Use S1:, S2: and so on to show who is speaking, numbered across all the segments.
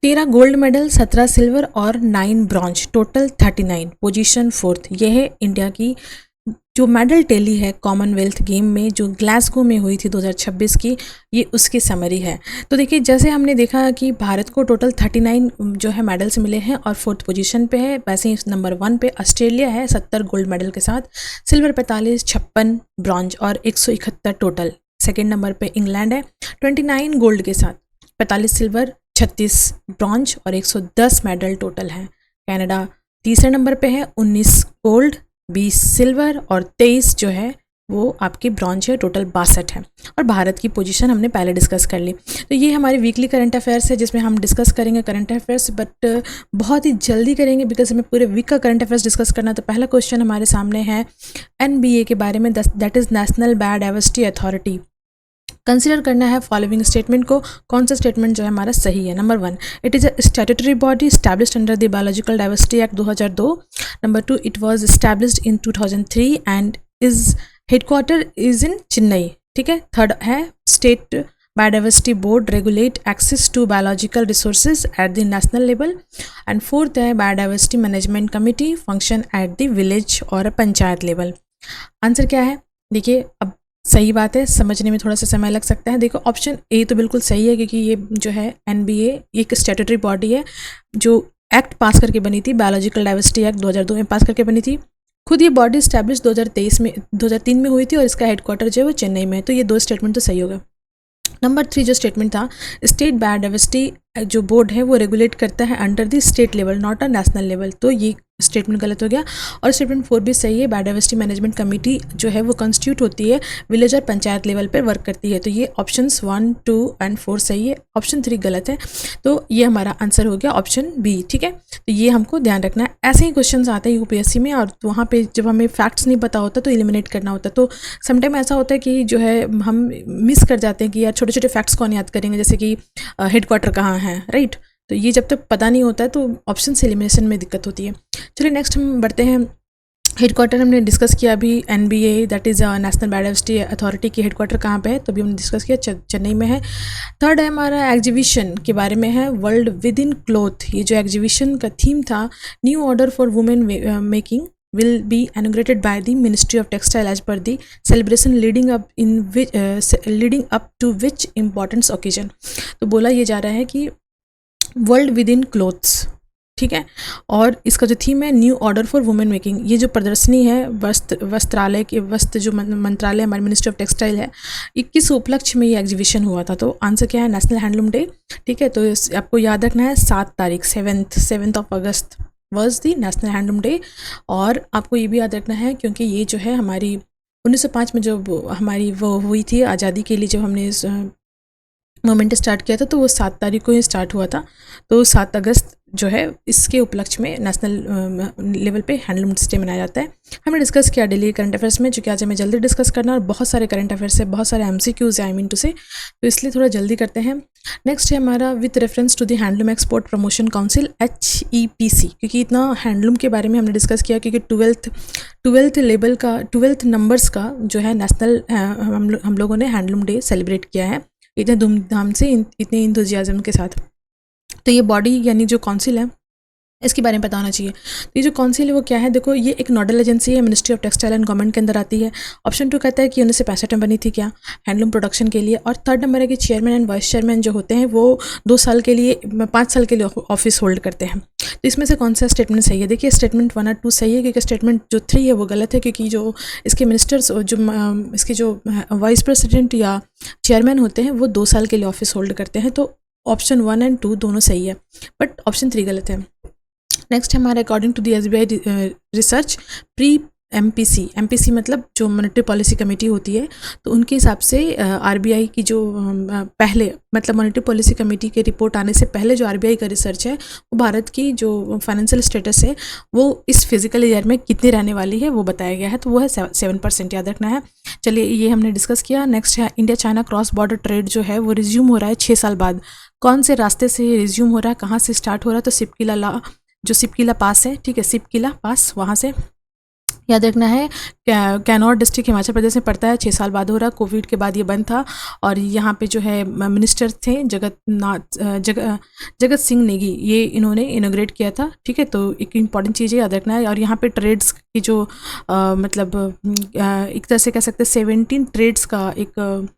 S1: 13 gold medal, 17 silver और 9 bronze, total 39, position 4th। यह है इंडिया की जो मेडल टैली है कॉमनवेल्थ गेम में जो ग्लासगो में हुई थी 2026 की, ये उसकी समरी है। तो देखिए, जैसे हमने देखा कि भारत को टोटल 39 जो है मेडल्स मिले हैं और 4th पोजीशन पे है। वैसे ही नंबर 1 पे ऑस्ट्रेलिया है 70 गोल्ड मेडल के साथ, सिल्वर 45, 56 ब्रॉन्ज और 171 टोटल। सेकेंड नंबर पे इंग्लैंड है 29 गोल्ड के साथ, 45 सिल्वर, 36 ब्रॉन्ज और 110 मेडल टोटल है। कनाडा तीसरे नंबर पे है 19 गोल्ड, 20 सिल्वर और 23 जो है वो आपकी ब्रॉन्ज है, टोटल 62 है। और भारत की पोजीशन हमने पहले डिस्कस कर ली। तो ये हमारी वीकली करंट अफेयर्स है जिसमें हम डिस्कस करेंगे करंट अफेयर्स, बट बहुत ही जल्दी करेंगे बिकॉज हमें पूरे वीक का करंट अफेयर्स डिस्कस करना है। तो पहला क्वेश्चन हमारे सामने है NBA के बारे में, that is national biodiversity authority. Consider करना है फॉलोइंग स्टेटमेंट को, कौन सा स्टेटमेंट जो है हमारा सही है। Number 1, it is a statutory body established under the biological diversity act 2002। Number 2, it was established in 2003 and is headquarter is in Chennai. ठीक है। थर्ड है state biodiversity board regulate access to biological resources at the national level. And fourth है biodiversity management committee function at the village और panchayat level. Answer क्या है? देखिए, अब सही बात है, समझने में थोड़ा सा समय लग सकता है। देखो, ऑप्शन ए तो बिल्कुल सही है क्योंकि ये जो है NBA एक स्टैट्यूटरी बॉडी है जो एक्ट पास करके बनी थी, बायोलॉजिकल डाइवर्सिटी एक्ट 2002 में पास करके बनी थी। खुद ये बॉडी स्टैब्लिश 2003 में हुई थी और इसका हेडक्वार्टर जो है वो चेन्नई में है। तो ये दो स्टेटमेंट तो सही होगा। नंबर 3 जो स्टेटमेंट था, स्टेट बायोडाइवर्सिटी जो बोर्ड है वो रेगुलेट करता है under the state level not a national level, तो ये स्टेटमेंट गलत हो गया। और स्टेटमेंट 4 भी सही है, बायोडाइवर्सिटी मैनेजमेंट कमेटी जो है वो कंस्टिट्यूट होती है विलेज और पंचायत लेवल पर वर्क करती है। तो ये ऑप्शंस 1, 2 एंड 4 सही है, ऑप्शन 3 गलत है। तो ये हमारा आंसर हो गया ऑप्शन बी। ठीक है, तो ये हमको ध्यान रखना है। ऐसे ही क्वेश्चन आते हैं UPSC में और वहाँ पे जब हमें फैक्ट्स नहीं पता होता तो एलिमिनेट करना होता है। तो समटाइम ऐसा होता है कि जो है हम मिस कर जाते हैं कि यार छोटे छोटे फैक्ट्स कौन याद करेंगे, जैसे कि हेडक्वार्टर कहाँ है, राइट। तो ये जब तक पता नहीं होता है तो ऑप्शन से एलिमिनेशन में दिक्कत होती है। चलिए नेक्स्ट हम बढ़ते हैं। हेडक्वार्टर हमने डिस्कस किया अभी, NBA that is national biodiversity authority की हेडक्वार्टर कहाँ पे है, तो अभी हमने डिस्कस किया चेन्नई में है। थर्ड है हमारा एग्जीबिशन के बारे में है, वर्ल्ड विद इन क्लॉथ। ये जो एग्जीबिशन का थीम था, new order for women making will be inaugurated by the Ministry of Textile as per the celebration leading up to which importance occasion। तो बोला ये जा रहा है कि वर्ल्ड विद इन क्लोथ्स, ठीक है, और इसका जो थीम है new order for women making. ये जो प्रदर्शनी है वस्त्रालय के वस्त्र जो मंत्रालय हमारे मिनिस्ट्री ऑफ टेक्सटाइल है, 21 उपलक्ष्य में ये एग्जीबिशन हुआ था। तो आंसर क्या है? National handloom day. ठीक है, तो आपको याद रखना है 7 तारीख 7 of August was the national handloom day. और आपको ये भी याद रखना है क्योंकि ये जो है हमारी 1905 में जब हमारी वो हुई थी आज़ादी के लिए, जब हमने इस मोमेंट स्टार्ट किया था तो वो 7 तारीख को ही स्टार्ट हुआ था। तो 7 अगस्त जो है इसके उपलक्ष्य में नेशनल लेवल पे हैंडलूम डे मनाया जाता है। हमने डिस्कस किया डेली करंट अफेयर्स में, जो कि आज हमें जल्दी डिस्कस करना और बहुत सारे करंट अफेयर्स है, बहुत सारे MCQs है, आई मीन टू से, तो इसलिए थोड़ा जल्दी करते हैं। नेक्स्ट है हमारा with reference to the handloom export promotion council HEPC, क्योंकि इतना हैंडलूम के बारे में हमने डिस्कस किया क्योंकि 12th लेवल का 12th नंबर्स का जो है नेशनल हम लोगों ने हैंडलूम डे सेलिब्रेट किया है इतने धूमधाम से, इतने इंथुजियाज्म के साथ। तो ये बॉडी यानी जो काउंसिल है इसके बारे में पता होना चाहिए। तो ये जो काउंसिल है वो क्या है? देखो, ये एक नोडल एजेंसी है, ministry of textile and government के अंदर आती है। ऑप्शन 2 कहता है कि 1965 में बनी थी क्या, हैंडलूम प्रोडक्शन के लिए। और थर्ड नंबर है कि चेयरमैन एंड वाइस चेयरमैन जो होते हैं वो 2 साल के लिए 5 साल के लिए ऑफिस होल्ड करते हैं। तो इसमें से कौन सा स्टेटमेंट सही है? देखिए, स्टेटमेंट 1 और 2 सही है क्योंकि स्टेटमेंट जो 3 है वो गलत है, क्योंकि जो इसके मिनिस्टर्स इसके जो वाइस प्रेसिडेंट या चेयरमैन होते हैं वो 2 साल के लिए ऑफिस होल्ड करते हैं। तो ऑप्शन 1 एंड 2 दोनों सही है, बट ऑप्शन 3 गलत है। नेक्स्ट हमारे according to the SBI research pre MPC मतलब जो मॉनेटरी पॉलिसी कमेटी होती है, तो उनके हिसाब से RBI की जो पहले मतलब मॉनेटरी पॉलिसी कमेटी के रिपोर्ट आने से पहले जो RBI का रिसर्च है वो भारत की जो फाइनेंशियल स्टेटस है वो इस फिजिकल ईयर में कितनी रहने वाली है वो बताया गया है। तो वो है 7%, याद रखना है। चलिए, ये हमने डिस्कस किया। नेक्स्ट है India China cross border trade जो है वो रिज्यूम हो रहा है 6 साल बाद। कौन से रास्ते से रिज्यूम हो रहा है, कहाँ से स्टार्ट हो रहा है? तो सिपकिला पास है, ठीक है, सिपकिला पास, वहाँ से याद रखना है। कैनौर डिस्ट्रिक्ट हिमाचल प्रदेश में पड़ता है, 6 साल बाद हो रहा, कोविड के बाद ये बंद था। और यहाँ पे जो है मिनिस्टर थे जगत सिंह नेगी, ये इन्होंने इनोग्रेट किया था। ठीक है, तो एक इम्पॉर्टेंट चीज़ है, याद रखना है। और यहाँ पे ट्रेड्स की जो मतलब एक तरह से कह सकते हैं 17 ट्रेड्स का एक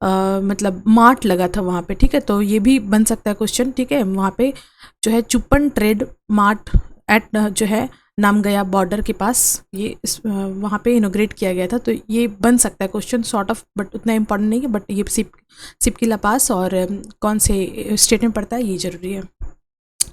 S1: मतलब मार्ट लगा था वहाँ पे। ठीक है, तो ये भी बन सकता है क्वेश्चन। ठीक है, वहाँ पे जो है चुप्पन ट्रेड मार्ट एट जो है नामगया बॉर्डर के पास ये वहाँ पे इनोग्रेट किया गया था। तो ये बन सकता है क्वेश्चन सॉर्ट ऑफ, बट उतना इम्पोर्टेंट नहीं है। बट ये सिपकी ला पास और कौन से स्टेट में पड़ता है ये ज़रूरी है।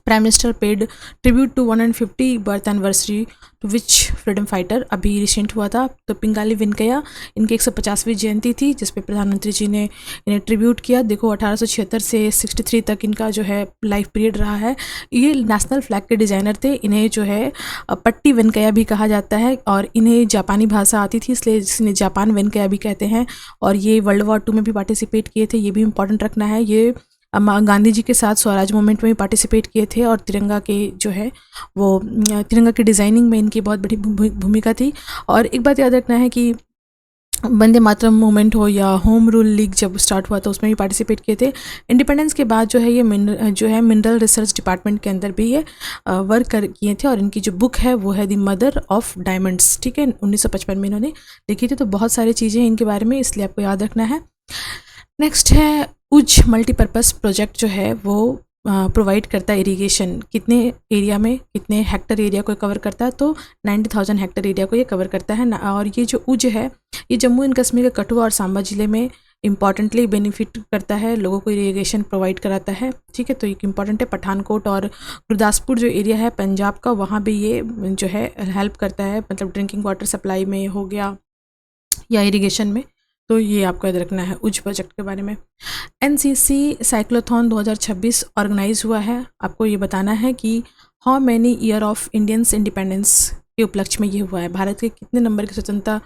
S1: Prime minister paid tribute to 150 birth anniversary to which freedom fighter, अभी रिसेंट हुआ था। तो पिंगाली वेंकैया, इनकी 150वीं जयंती थी जिस पे प्रधानमंत्री जी ने इन्हें ट्रिब्यूट किया। देखो 1876 से 63 तक इनका जो है लाइफ पीरियड रहा है। ये नेशनल फ्लैग के डिज़ाइनर थे। इन्हें जो है पट्टी वेंकैया भी कहा जाता है और इन्हें जापानी भाषा आती थी, इसलिए जिन्हें जापान वेंकैया भी कहते हैं। और ये वर्ल्ड वॉर 2 में भी पार्टिसिपेट किए थे, ये भी इंपॉर्टेंट रखना है। ये गांधी जी के साथ स्वराज मूवमेंट में भी पार्टिसिपेट किए थे। और तिरंगा के जो है वो तिरंगा की डिज़ाइनिंग में इनकी बहुत बड़ी भूमिका थी। और एक बात याद रखना है कि वंदे मातरम मूवमेंट हो या होम रूल लीग जब स्टार्ट हुआ था उसमें भी पार्टिसिपेट किए थे। इंडिपेंडेंस के बाद जो है ये मिनरल रिसर्च डिपार्टमेंट के अंदर भी ये वर्क किए थे। और इनकी जो बुक है वो है द मदर ऑफ डायमंड्स। ठीक है, 1955 में इन्होंने लिखी थी। तो बहुत सारी चीज़ें हैं इनके बारे में, इसलिए आपको याद रखना है। नेक्स्ट है उज मल्टीपर्पज़ प्रोजेक्ट, जो है वो प्रोवाइड करता है इरिगेशन। कितने एरिया में, कितने हेक्टर एरिया को कवर करता है? तो 90,000 हेक्टर एरिया को ये कवर करता है। और ये जो उज है ये जम्मू एंड कश्मीर के कठुआ और सांबा ज़िले में इंपॉर्टेंटली बेनिफिट करता है, लोगों को इरिगेशन प्रोवाइड कराता है। ठीक है, तो एक इम्पॉर्टेंट है। पठानकोट और गुरदासपुर जो एरिया है पंजाब का, वहाँ भी ये जो है हेल्प करता है, मतलब ड्रिंकिंग वाटर सप्लाई में हो गया या इरिगेशन में। तो ये आपको याद रखना है उज प्रोजेक्ट के बारे में। एनसीसी साइक्लोथॉन 2026 ऑर्गेनाइज हुआ है। आपको ये बताना है कि how many year of Indians independence के उपलक्ष्य में ये हुआ है। भारत के कितने नंबर की स्वतंत्रता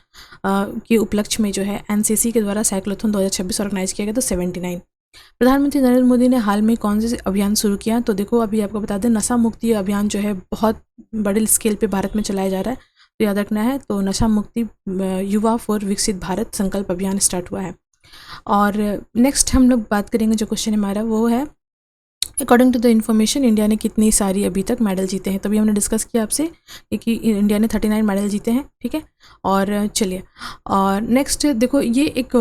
S1: के उपलक्ष्य में जो है एनसीसी के द्वारा साइक्लोथॉन 2026 ऑर्गेनाइज किया गया। तो 79। प्रधानमंत्री नरेंद्र मोदी ने हाल में कौन से अभियान शुरू किया? तो देखो अभी आपको बता दें, नशा मुक्ति अभियान जो है बहुत बड़े स्केल पे भारत में चलाया जा रहा है, तो याद रखना है। तो नशा मुक्ति युवा फॉर विकसित भारत संकल्प अभियान स्टार्ट हुआ है। और नेक्स्ट हम लोग बात करेंगे, जो क्वेश्चन हमारा वो है according to the information India ने कितनी सारी अभी तक मेडल जीते हैं। तभी हमने डिस्कस किया आपसे कि इंडिया ने 39 मेडल जीते हैं। ठीक है, और चलिए और नेक्स्ट देखो, ये एक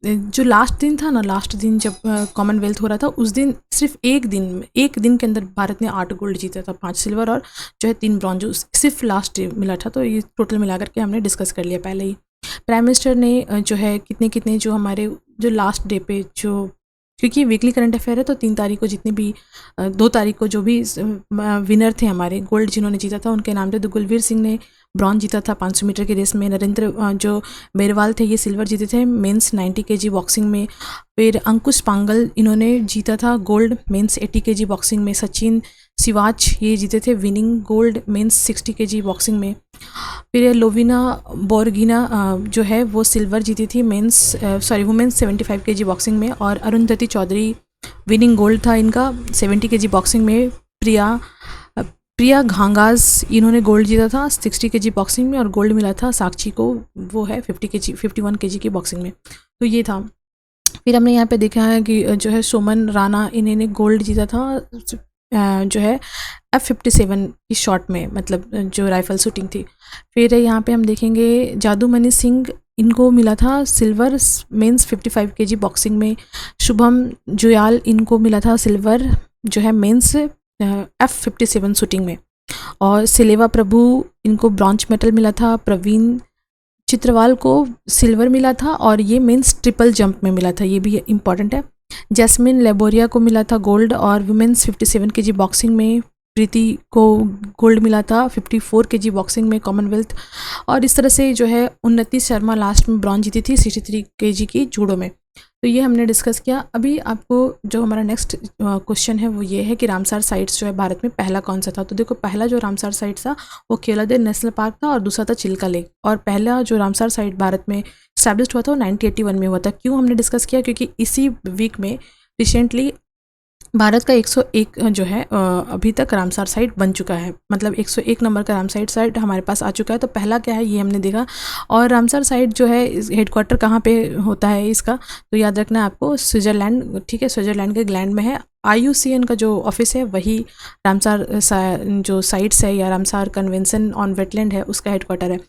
S1: जो लास्ट दिन था ना, लास्ट दिन जब कॉमनवेल्थ हो रहा था, उस दिन सिर्फ एक दिन के अंदर भारत ने 8 गोल्ड जीता था, 5 सिल्वर और जो है 3 ब्रॉन्ज सिर्फ लास्ट डे मिला था। तो ये टोटल मिला करके हमने डिस्कस कर लिया पहले ही। प्राइम मिनिस्टर ने जो है कितने जो हमारे जो लास्ट डे पे जो, क्योंकि वीकली करंट अफेयर है, तो 3 तारीख को जितने भी 2 तारीख को जो भी विनर थे हमारे गोल्ड जिन्होंने जीता था उनके नाम थे। तो गुलवीर सिंह ने ब्रॉन्ज जीता था 500 मीटर की रेस में। नरेंद्र जो बेरवाल थे ये सिल्वर जीते थे मेंस 90 केजी बॉक्सिंग में। फिर अंकुश पांगल इन्होंने जीता था गोल्ड मेंस 80 केजी बॉक्सिंग में। सचिन सिवाच ये जीते थे winning gold men's 60 KG boxing में। फिर लोविना बोरगिना जो है वो सिल्वर जीती थी वुमेन्स 75 केजी बॉक्सिंग में। और अरुंधति चौधरी विनिंग गोल्ड था इनका 70 केजी बॉक्सिंग में। प्रिया घांगाज इन्होंने गोल्ड जीता था 60 केजी बॉक्सिंग में। और गोल्ड मिला था साक्षी को, वो है 51 केजी की बॉक्सिंग में। तो ये था। फिर हमने यहाँ पे देखा है कि जो है सुमन राणा इन्होंने गोल्ड जीता था जो है F57 की शॉट में, मतलब जो राइफल शूटिंग थी। फिर यहाँ पे हम देखेंगे जादूमणि सिंह, इनको मिला था सिल्वर मेंस 55 केजी बॉक्सिंग में। शुभम जुयाल इनको मिला था सिल्वर जो है मेंस F57 शूटिंग में। और सिलेवा प्रभु इनको ब्रॉन्ज मेडल मिला था। प्रवीण चित्रवाल को सिल्वर मिला था और ये मेंस ट्रिपल जंप में मिला था, ये भी इम्पॉर्टेंट है। जैस्मिन लेबोरिया को मिला था गोल्ड और वुमेन्स 57 केजी बॉक्सिंग में। प्रीति को गोल्ड मिला था 54 केजी बॉक्सिंग में कॉमनवेल्थ। और इस तरह से जो है उन्नति शर्मा लास्ट में ब्रॉन्ज जीती थी 63 केजी की जूडो में। तो ये हमने डिस्कस किया। अभी आपको जो हमारा नेक्स्ट क्वेश्चन है वो ये है कि रामसर साइट्स जो है भारत में पहला कौन सा था। तो देखो पहला जो रामसर साइट था वो केवलादेव नेशनल पार्क था और दूसरा था चिल्का लेक। और पहला जो रामसर साइट भारत में स्टैब्लिश्ड हुआ था वो 1981 में हुआ था। क्यों हमने डिस्कस किया? क्योंकि इसी वीक में रिसेंटली भारत का 101 जो है अभी तक रामसार साइट बन चुका है, मतलब 101 नंबर का रामसार साइट हमारे पास आ चुका है। तो पहला क्या है ये हमने देखा। और रामसार साइट जो है हेडक्वार्टर कहाँ पे होता है इसका, तो याद रखना है आपको, स्विट्ज़रलैंड, ठीक है, स्विट्ज़रलैंड के ग्लैंड में है। IUCN का जो ऑफिस है वही रामसार जो साइट्स है या रामसार कन्वेंशन ऑन वेटलैंड है उसका हेडक्वार्टर है।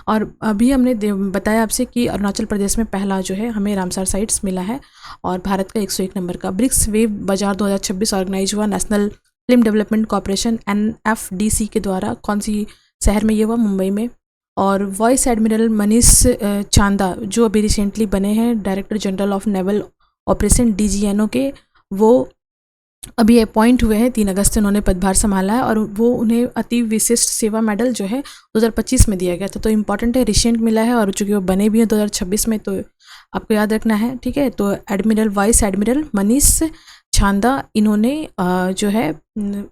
S1: और अभी हमने बताया आपसे कि अरुणाचल प्रदेश में पहला जो है हमें रामसार साइट्स मिला है, और भारत का 101 नंबर का। ब्रिक्स वेब बाजार 2026 ऑर्गेनाइज हुआ national film development corporation NFDC के द्वारा। कौन सी शहर में ये हुआ? मुंबई में। और वाइस एडमिरल मनीष चांदा जो अभी रिसेंटली बने हैं director general of naval operation DGNO के, वो अभी अपॉइंट हुए हैं। 3 अगस्त से उन्होंने पदभार संभाला है, और वो उन्हें अति विशिष्ट सेवा मेडल जो है 2025 में दिया गया था। तो इम्पॉर्टेंट है, रिसेंट मिला है, और चूँकि वो बने भी हैं 2026 में, तो आपको याद रखना है, ठीक है। तो एडमिरल, वाइस एडमिरल मनीष छांदा, इन्होंने जो है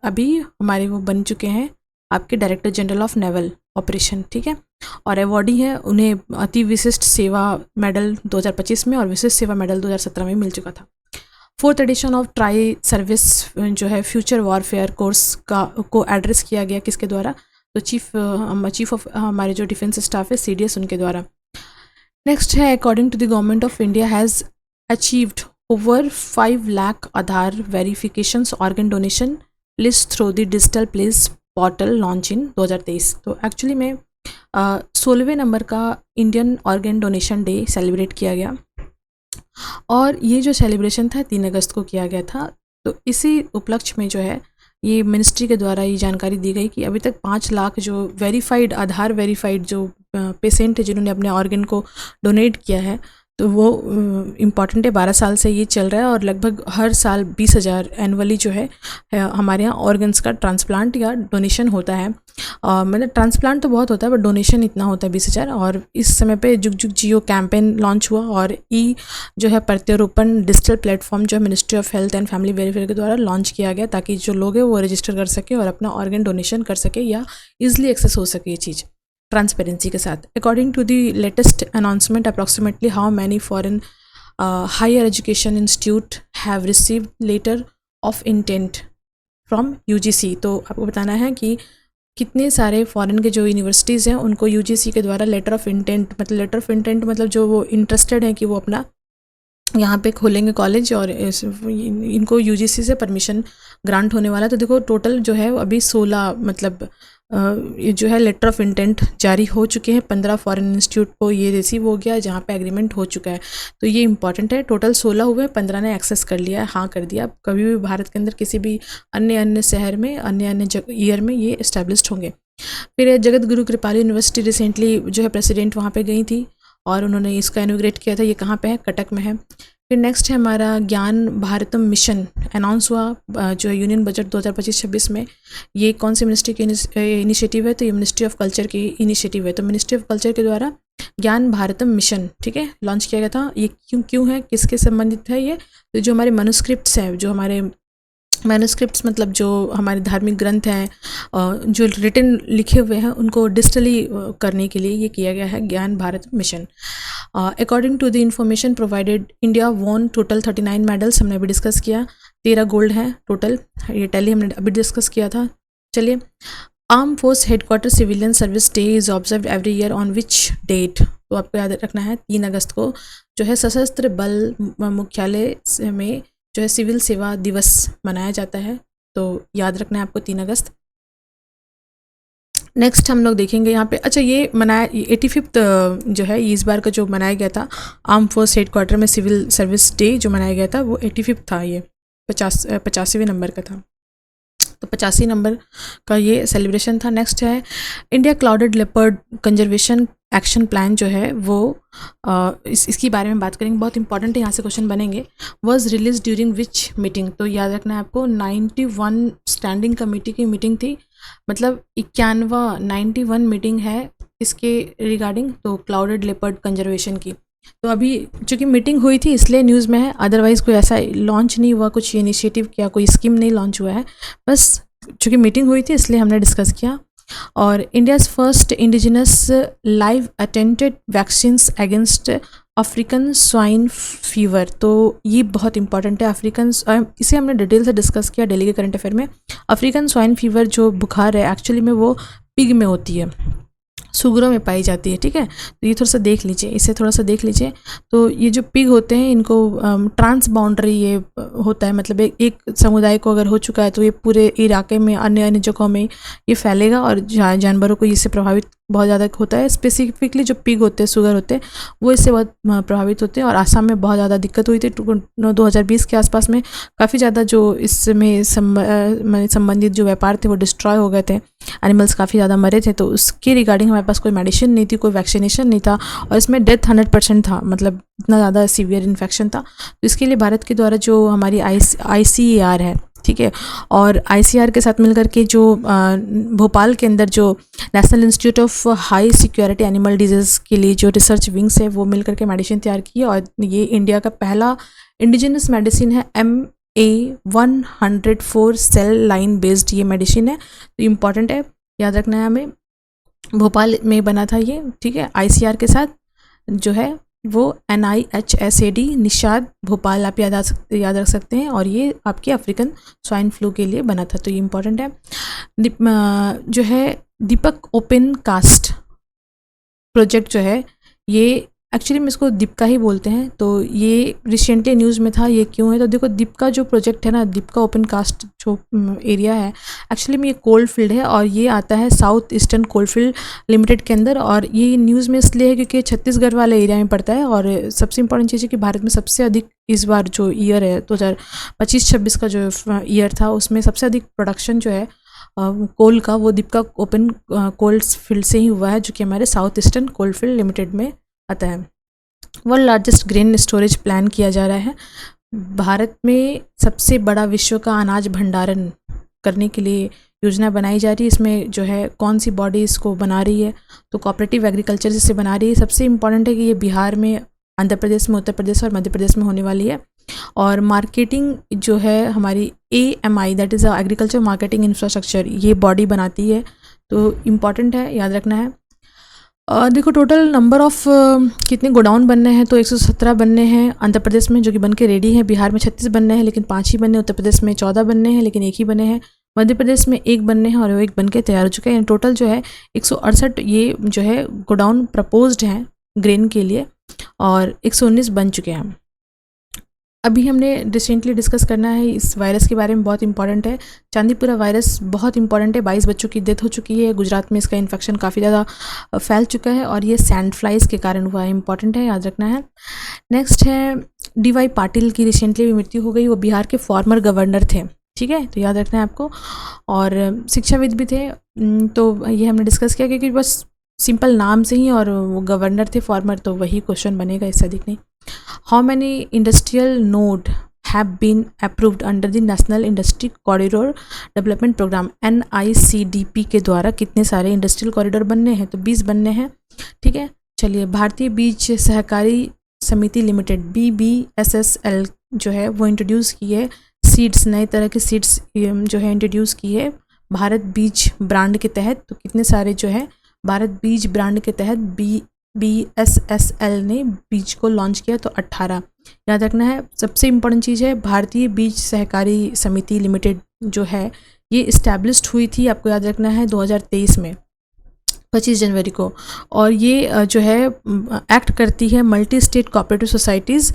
S1: अभी हमारे वो बन चुके हैं आपके director general of naval operation, ठीक है। और अवॉर्डी है, उन्हें अति विशिष्ट सेवा मेडल 2025 में और विशिष्ट सेवा मेडल 2017 में मिल चुका था। 4th addition of tri service जो है फ्यूचर वॉरफेयर कोर्स को एड्रेस किया गया किसके द्वारा? तो चीफ ऑफ हमारे जो डिफेंस स्टाफ है CDS उनके द्वारा। नेक्स्ट है, according to the government of India has achieved over 5 lakh Aadhaar verifications organ donation list through the digital place portal launch in 2023। तो एक्चुअली में 16वें नंबर का Indian organ donation day celebrate किया गया, और ये जो सेलिब्रेशन था 3 अगस्त को किया गया था। तो इसी उपलक्ष्य में जो है ये मिनिस्ट्री के द्वारा ये जानकारी दी गई कि अभी तक 5 लाख जो वेरीफाइड, आधार वेरीफाइड जो पेशेंट है जिन्होंने अपने ऑर्गन को डोनेट किया है, तो वो इम्पॉर्टेंट है। 12 साल से ये चल रहा है, और लगभग हर साल 20,000 एनुअली जो है हमारे यहाँ ऑर्गन्स का ट्रांसप्लांट या डोनेशन होता है। मतलब ट्रांसप्लांट तो बहुत होता है, बट डोनेशन इतना होता है 20,000। और इस समय पे जुग जुग जियो कैंपेन लॉन्च हुआ, और जो है प्रत्यारोपण डिजिटल प्लेटफॉर्म जो है ministry of health and family welfare के द्वारा लॉन्च किया गया, ताकि जो लोग हैं वो रजिस्टर कर सके और अपना ऑर्गन डोनेशन कर सके, या ईजिली एक्सेस हो सके ये चीज़ ट्रांसपेरेंसी के साथ। According to the latest announcement, approximately how many foreign higher education institute have received letter of intent from UGC। तो आपको बताना है कि कितने सारे फॉरेन के जो यूनिवर्सिटीज़ हैं उनको UGC के द्वारा लेटर ऑफ इंटेंट, मतलब लेटर ऑफ इंटेंट मतलब जो वो इंटरेस्टेड हैं कि वो अपना यहाँ पे खोलेंगे कॉलेज, और इनको UGC से परमिशन ग्रांट होने वाला है। तो देखो टोटल जो है अभी 16 मतलब ये जो है लेटर ऑफ इंटेंट जारी हो चुके हैं। 15 फॉरेन इंस्टीट्यूट को ये रिसीव हो गया है जहाँ पे एग्रीमेंट हो चुका है। तो ये इंपॉर्टेंट है, टोटल 16 हुए, 15 ने एक्सेस कर लिया है, हाँ कर दिया। कभी भी भारत के अंदर किसी भी अन्य शहर में अन्य ईयर में ये इस्टेब्लिश्ड होंगे। फिर जगत गुरु कृपालु यूनिवर्सिटी रिसेंटली जो है प्रेसिडेंट वहाँ पे गई थी, और उन्होंने इसका इनोग्रेट किया था। ये कहाँ पे है? कटक में है। फिर नेक्स्ट है हमारा ज्ञान भारतम मिशन अनाउंस हुआ जो है यूनियन बजट 2025-26 में। ये कौन से मिनिस्ट्री की इनिशिएटिव है? तो ये मिनिस्ट्री ऑफ कल्चर की इनिशिएटिव है। तो मिनिस्ट्री ऑफ कल्चर के द्वारा ज्ञान भारतम मिशन, ठीक है, लॉन्च किया गया था। ये क्यों है, किसके संबंधित है? ये तो जो हमारे मनुस्क्रिप्ट्स हैं, जो हमारे मैन्युस्क्रिप्ट्स मतलब जो हमारे धार्मिक ग्रंथ हैं जो रिटन लिखे हुए हैं उनको डिजिटली करने के लिए ये किया गया है Gyan Bharat mission. According to the information provided, India won total 39 medals, हमने अभी डिस्कस किया। 13 गोल्ड हैं टोटल, ये टैली हमने अभी डिस्कस किया था। चलिए, arm force headquarter civilian service day is observe every year on which date? तो आपको याद रखना है 3 अगस्त को जो है सशस्त्र बल मुख्यालय में जो है सिविल सेवा दिवस मनाया जाता है। तो याद रखना है आपको 3 अगस्त। नेक्स्ट हम लोग देखेंगे यहाँ पे, अच्छा ये मनाया 85th जो है इस बार का जो मनाया गया था आर्म फोर्स हेडक्वार्टर में सिविल सर्विस डे जो मनाया गया था वो 85th था, ये 85वें नंबर का था। तो 85 नंबर का ये सेलिब्रेशन था। नेक्स्ट है India clouded leopard conservation action plan जो है वो इसकी बारे में बात करेंगे, बहुत इंपॉर्टेंट है, यहाँ से क्वेश्चन बनेंगे। Was release during which meeting? तो याद रखना है आपको 91 स्टैंडिंग कमेटी की मीटिंग थी, मतलब 91 मीटिंग है इसके रिगार्डिंग, तो क्लाउडेड लेपर्ड कंजर्वेशन की। तो अभी चूँकि मीटिंग हुई थी इसलिए न्यूज़ में है, अदरवाइज़ कोई ऐसा लॉन्च नहीं हुआ, कुछ इनिशिएटिव क्या कोई स्कीम नहीं लॉन्च हुआ है, बस चूँकि मीटिंग हुई थी इसलिए हमने डिस्कस किया। और India's first indigenous live attenuated vaccines against African swine fever, तो ये बहुत इंपॉर्टेंट है। इसे हमने डिटेल से डिस्कस किया डेली के करंट अफेयर में। अफ्रीकन स्वाइन फीवर जो बुखार है एक्चुअली में वो पिग में होती है, सुगरों में पाई जाती है, ठीक है। तो ये थोड़ा सा देख लीजिए, इसे थोड़ा सा देख लीजिए। तो ये जो पिग होते हैं इनको ट्रांस बाउंड्री ये होता है, मतलब एक समुदाय को अगर हो चुका है तो ये पूरे इलाके में अन्य अन्य जगहों में ये फैलेगा और जानवरों को इससे प्रभावित बहुत ज़्यादा होता है। स्पेसिफिकली जो पिग होते हैं, सुगर होते हैं, वो इससे बहुत प्रभावित होते हैं। और आसाम में बहुत ज़्यादा दिक्कत हुई थी 2020 के आसपास में। काफ़ी ज़्यादा जो इसमें संबंधित जो व्यापार थे वो डिस्ट्रॉय हो गए थे, एनिमल्स काफ़ी ज़्यादा मरे थे। तो उसके रिगार्डिंग हमारे पास कोई मेडिसिन नहीं थी, कोई वैक्सीनेशन नहीं था, और इसमें डेथ 100% था, मतलब इतना ज़्यादा सीवियर इन्फेक्शन था। तो इसके लिए भारत के द्वारा जो हमारी ICAR है, ठीक है, और ICAR के साथ मिलकर के जो भोपाल के अंदर जो national institute of high security animal disease के लिए जो रिसर्च विंग्स है वो मिलकर के मेडिसिन तैयार की है। और ये इंडिया का पहला इंडिजिनस मेडिसिन है, MA104 सेल लाइन बेस्ड ये मेडिसिन है। तो इम्पॉर्टेंट है, याद रखना है हमें। भोपाल में बना था ये, ठीक है, ICAR के साथ जो है वो NIHSAD निषाद भोपाल आप याद रख सकते हैं। और ये आपके अफ्रीकन स्वाइन फ्लू के लिए बना था, तो ये इम्पॉर्टेंट है। जो है दीपक ओपन कास्ट प्रोजेक्ट जो है, ये एक्चुअली में इसको दीपका ही बोलते हैं। तो ये रिसेंटली न्यूज़ में था, ये क्यों है? तो देखो, दीपका जो प्रोजेक्ट है ना, दीपका ओपन कास्ट जो एरिया है, एक्चुअली में ये कोल्ड फील्ड है और ये आता है south eastern cold field limited के अंदर। और ये न्यूज़ में इसलिए है क्योंकि छत्तीसगढ़ वाले एरिया में पड़ता है। और सबसे इंपॉर्टेंट चीज़ है कि भारत में सबसे अधिक इस बार जो ईयर है 2025-26 का जो ईयर था, उसमें सबसे अधिक प्रोडक्शन जो है कोल का, वो दीपका ओपन कोल्ड फील्ड से ही हुआ है, जो कि हमारे south eastern cold field limited में आता है। World largest grain storage plan किया जा रहा है। भारत में सबसे बड़ा विश्व का अनाज भंडारण करने के लिए योजना बनाई जा रही है। इसमें जो है कौन सी बॉडी इसको बना रही है? तो कोऑपरेटिव एग्रीकल्चर से बना रही है। सबसे इम्पॉर्टेंट है कि ये बिहार में, आंध्र प्रदेश में, उत्तर प्रदेश और मध्य प्रदेश में होने वाली है। और मार्केटिंग जो है हमारी AMI, that is agriculture marketing infrastructure, ये बॉडी बनाती है। तो इम्पॉर्टेंट है, याद रखना है। देखो, टोटल नंबर ऑफ़ कितने गोडाउन बनने हैं? तो 117 बनने हैं आंध्र प्रदेश में, जो कि बन के रेडी हैं। बिहार में 36 बनने हैं, लेकिन 5 ही बने। उत्तर प्रदेश में 14 बनने हैं, लेकिन 1 ही बने हैं। मध्य प्रदेश में 1 बनने हैं और वो 1 बन के तैयार हो चुके हैं। टोटल जो है 168 ये जो है गोडाउन प्रपोज्ड हैं ग्रेन के लिए, और 119 बन चुके हैं। अभी हमने रिसेंटली डिस्कस करना है इस वायरस के बारे में, बहुत इंपॉर्टेंट है। चांदीपुरा वायरस बहुत इंपॉर्टेंट है। 22 बच्चों की डेथ हो चुकी है। गुजरात में इसका इन्फेक्शन काफ़ी ज़्यादा फैल चुका है और ये सैंड फ्लाइज के कारण हुआ है। इंपॉर्टेंट है, याद रखना है। नेक्स्ट है DY पाटिल की रिसेंटली भी मृत्यु हो गई। वो बिहार के फॉर्मर गवर्नर थे, ठीक है, तो याद रखना है आपको। और शिक्षाविद भी थे। तो ये हमने डिस्कस किया क्योंकि बस सिंपल नाम से ही, और वो गवर्नर थे फॉर्मर, तो वही क्वेश्चन बनेगा, इससे अधिक नहीं। How many industrial node have been approved under the National Industry Corridor Development Program NICDP के द्वारा कितने सारे इंडस्ट्रियल कॉरिडोर बनने हैं? तो 20 बनने हैं, ठीक है। चलिए, भारतीय बीज सहकारी समिति लिमिटेड BBSSL जो है वो इंट्रोड्यूस की है सीड्स, नए तरह के सीड्स जो है इंट्रोड्यूस की है भारत बीज ब्रांड के तहत। तो कितने सारे जो है भारत बीज ब्रांड के तहत BBSSL ने बीज को लॉन्च किया? तो 18। याद रखना है, सबसे इम्पोर्टेंट चीज़ है, भारतीय बीज सहकारी समिति लिमिटेड जो है ये इस्टेब्लिश्ड हुई थी, आपको याद रखना है 2023 में 25 जनवरी को। और ये जो है एक्ट करती है multi state cooperative societies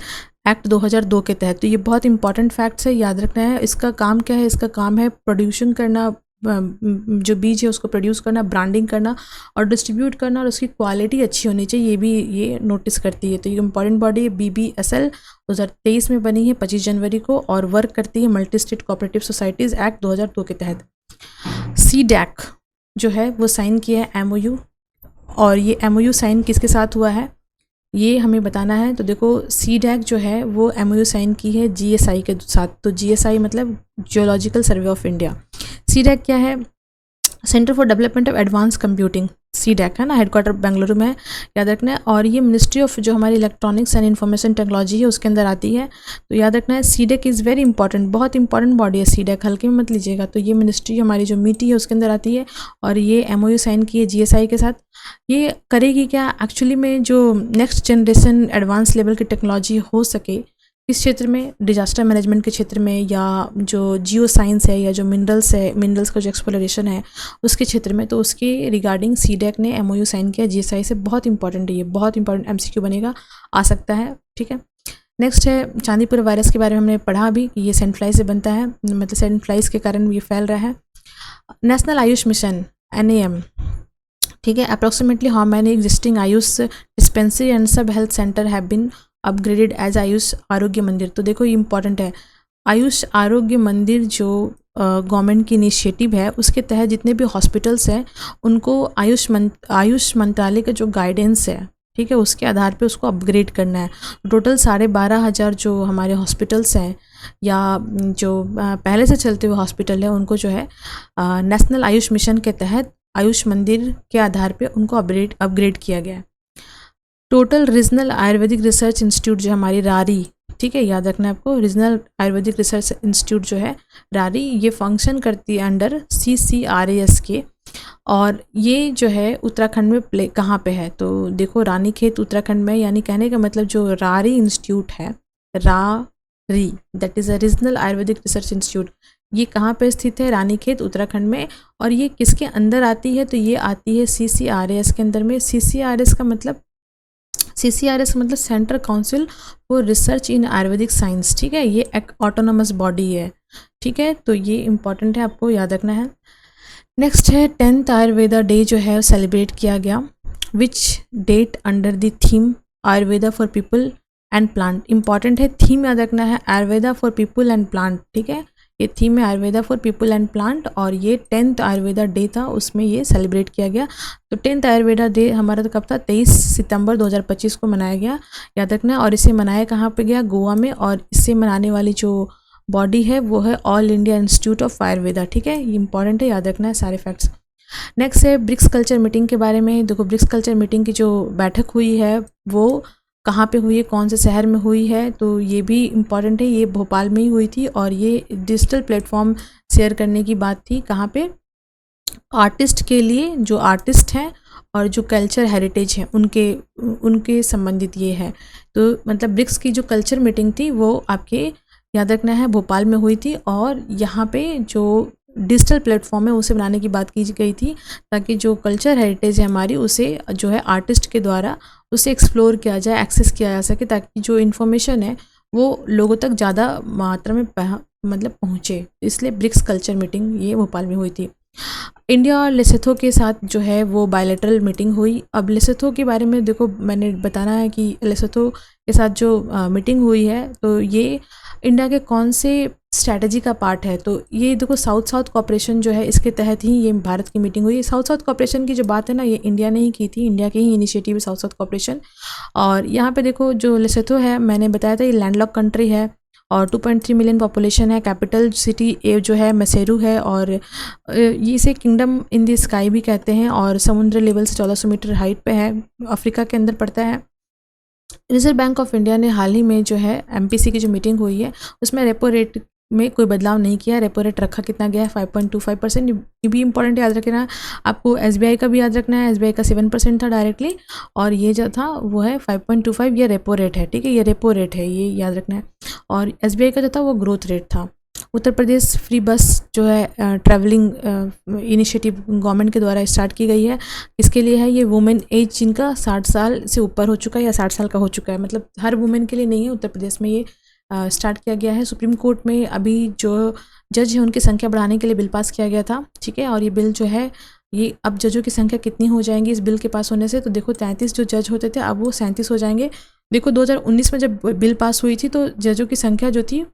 S1: act 2002 के तहत। तो ये बहुत इंपॉर्टेंट फैक्ट्स है, याद रखना है। इसका काम क्या है? इसका काम है प्रोड्यूशन करना, जो बीज है उसको प्रोड्यूस करना, ब्रांडिंग करना और डिस्ट्रीब्यूट करना, और उसकी क्वालिटी अच्छी होनी चाहिए, ये भी ये नोटिस करती है। तो ये इंपॉर्टेंट बॉडी है। BBSL 2023 में बनी है 25 जनवरी को, और वर्क करती है multi state cooperative societies act 2002 के तहत। CDAC जो है वो साइन किया है MOU, और ये MOU साइन किसके साथ हुआ है ये हमें बताना है। तो देखो, CDAC जो है वो MOU साइन की है GSI के साथ। तो GSI मतलब geological survey of India. CDAC क्या है? Centre for development of advance computing. CDAC है ना, हेडक्वार्टर बेंगलुरु में है, याद रखना है। और ये मिनिस्ट्री ऑफ जो हमारी इलेक्ट्रॉनिक्स एंड इन्फॉर्मेशन टेक्नोलॉजी है उसके अंदर आती है, तो याद रखना है सीडैक इज़ वेरी इंपॉर्टेंट, बहुत इंपॉर्टेंट बॉडी है सीडैक, हल्के में मत लीजिएगा। तो ये मिनिस्ट्री हमारी जो मीटी है उसके अंदर आती है और ये एमओयू साइन की है जीएसआई के साथ। ये करेगी क्या एक्चुअली में, जो नेक्स्ट जनरेशन एडवांस लेवल की टेक्नोलॉजी हो सके इस क्षेत्र में, डिजास्टर मैनेजमेंट के क्षेत्र में, या जो जियो साइंस है, या जो मिनरल्स है, मिनरल्स का जो एक्सप्लोरेशन है उसके क्षेत्र में, तो उसके रिगार्डिंग सीडैक ने एमओयू साइन किया जीएसआई से। बहुत इंपॉर्टेंट है ये, बहुत इंपॉर्टेंट एमसीक्यू बनेगा, आ सकता है, ठीक है। नेक्स्ट है चांदीपुर वायरस के बारे में हमने पढ़ा अभी कि ये सैंड फ्लाई से बनता है, मतलब सैंड फ्लाइज के कारण ये फैल रहा है। नेशनल आयुष मिशन NAM, ठीक है। Approximately how many existing AYUSH dispensary and sub health center have been upgraded as AYUSH Arogya Mandir. तो देखो ये इंपॉर्टेंट है, आयुष आरोग्य मंदिर जो गवर्नमेंट की इनिशिएटिव है उसके तहत जितने भी हॉस्पिटल्स हैं उनको आयुष मंत्रालय का जो गाइडेंस है, ठीक है, उसके आधार पे उसको अपग्रेड करना है। टोटल 12,500 जो हमारे हॉस्पिटल्स हैं या जो पहले से चलते हुए हॉस्पिटल है उनको जो है नेशनल आयुष मिशन के तहत आयुष मंदिर के आधार पे उनको अपग्रेड किया गया है। Total regional ayurvedic research institute जो हमारी रारी, ठीक है, याद रखना है आपको, रीजनल आयुर्वेदिक रिसर्च इंस्टीट्यूट जो है रारी, ये फंक्शन करती है अंडर CCRAS के, और ये जो है उत्तराखंड में कहाँ पे है, तो देखो रानीखेत उत्तराखंड में, यानी कहने का मतलब जो रारी इंस्टीट्यूट है, RARI that is a regional ayurvedic research institute, ये कहाँ पे स्थित है, रानीखेत उत्तराखंड में। और ये किसके अंदर आती है, तो ये आती है CCRAS के अंदर में। CCRAS का मतलब central council for research in Ayurvedic science, ठीक है, ये एक ऑटोनोमस बॉडी है, ठीक है, तो ये इंपॉर्टेंट है, आपको याद रखना है। नेक्स्ट है 10th आयुर्वेदा डे जो है सेलिब्रेट किया गया, which date under the theme Ayurveda for people and plant. Important है, थीम याद रखना है Ayurveda for people and plant, ठीक है, ये थीम है Ayurveda for people and plant, और ये 10th आयुर्वेदा डे था, उसमें ये सेलिब्रेट किया गया। तो 10th आयुर्वेदा डे हमारा तो कब था, 23 सितंबर 2025 को मनाया गया, याद रखना। और इसे मनाया कहाँ पे गया, गोवा में, और इसे मनाने वाली जो बॉडी है वो है all India institute of Ayurveda, ठीक है, ये इंपॉर्टेंट है, याद रखना है सारे फैक्ट्स। नेक्स्ट है ब्रिक्स कल्चर मीटिंग के बारे में। देखो ब्रिक्स कल्चर मीटिंग की जो बैठक हुई है वो कहाँ पे हुई है, कौन से शहर में हुई है, तो ये भी इम्पॉर्टेंट है, ये भोपाल में ही हुई थी, और ये डिजिटल प्लेटफॉर्म शेयर करने की बात थी, कहाँ पे, आर्टिस्ट के लिए, जो आर्टिस्ट हैं और जो कल्चर हेरिटेज है उनके संबंधित ये है। तो मतलब ब्रिक्स की जो कल्चर मीटिंग थी वो आपके याद रखना है भोपाल में हुई थी, और यहाँ पे जो डिजिटल प्लेटफॉर्म है उसे बनाने की बात की गई थी, ताकि जो कल्चर हेरिटेज है हमारी उसे जो है आर्टिस्ट के द्वारा उसे एक्सप्लोर किया जाए, एक्सेस किया जा सके, ताकि जो इन्फॉर्मेशन है वो लोगों तक ज़्यादा मात्रा में मतलब पहुँचे। इसलिए ब्रिक्स कल्चर मीटिंग ये भोपाल में हुई थी। इंडिया और लेसोथो के साथ जो है वो बायलैटरल मीटिंग हुई। अब लेसोथो के बारे में देखो मैंने बताना है कि लेसोथो के साथ जो मीटिंग हुई है तो ये इंडिया के कौन से स्ट्रैटेजी का पार्ट है, तो ये देखो साउथ साउथ कॉपरेशन जो है इसके तहत ही ये भारत की मीटिंग हुई है। साउथ साउथ कॉपरेशन की जो बात है ना, ये इंडिया ने ही की थी, इंडिया के ही इनिशिएटिव है साउथ साउथ कॉपरेशन। और यहाँ पे देखो जो लेसोथो है, मैंने बताया था ये लैंडलॉक कंट्री है और 2.3 मिलियन पॉपुलेशन है। कैपिटल सिटी जो है मैसेरू है, और ये इसे किंगडम इन द स्काई भी कहते हैं, और समुद्र लेवल से 1400 मीटर हाइट पे है, अफ्रीका के अंदर पड़ता है। रिजर्व बैंक ऑफ इंडिया ने हाल ही में जो है MPC की जो मीटिंग हुई है उसमें रेपो रेट में कोई बदलाव नहीं किया। रेपो रेट रखा कितना गया है 5.25%। ये भी इंपॉर्टेंट याद रखना, आपको SBI का भी याद रखना है। SBI का 7% था डायरेक्टली, और ये जो था वो है 5.25, ये रेपो रेट है, ठीक है, ये रेपो रेट है, ये याद रखना है। और SBI का जो था वो ग्रोथ रेट था। उत्तर प्रदेश फ्री बस जो है ट्रैवलिंग इनिशिएटिव गवर्नमेंट के द्वारा स्टार्ट की गई है। इसके लिए है ये वुमेन एज जिनका 60 साल से ऊपर हो चुका है या 60 साल का हो चुका है, मतलब हर वुमेन के लिए नहीं है, उत्तर प्रदेश में ये स्टार्ट किया गया है। सुप्रीम कोर्ट में अभी जो जज है उनकी संख्या बढ़ाने के लिए बिल पास किया गया था, ठीक है, और ये बिल जो है ये अब जजों की संख्या कितनी हो जाएंगी इस बिल के पास होने से, तो देखो 33 जो जज होते थे अब वो 37 हो जाएंगे। देखो 2019 में जब बिल पास हुई थी तो जजों की संख्या जो थी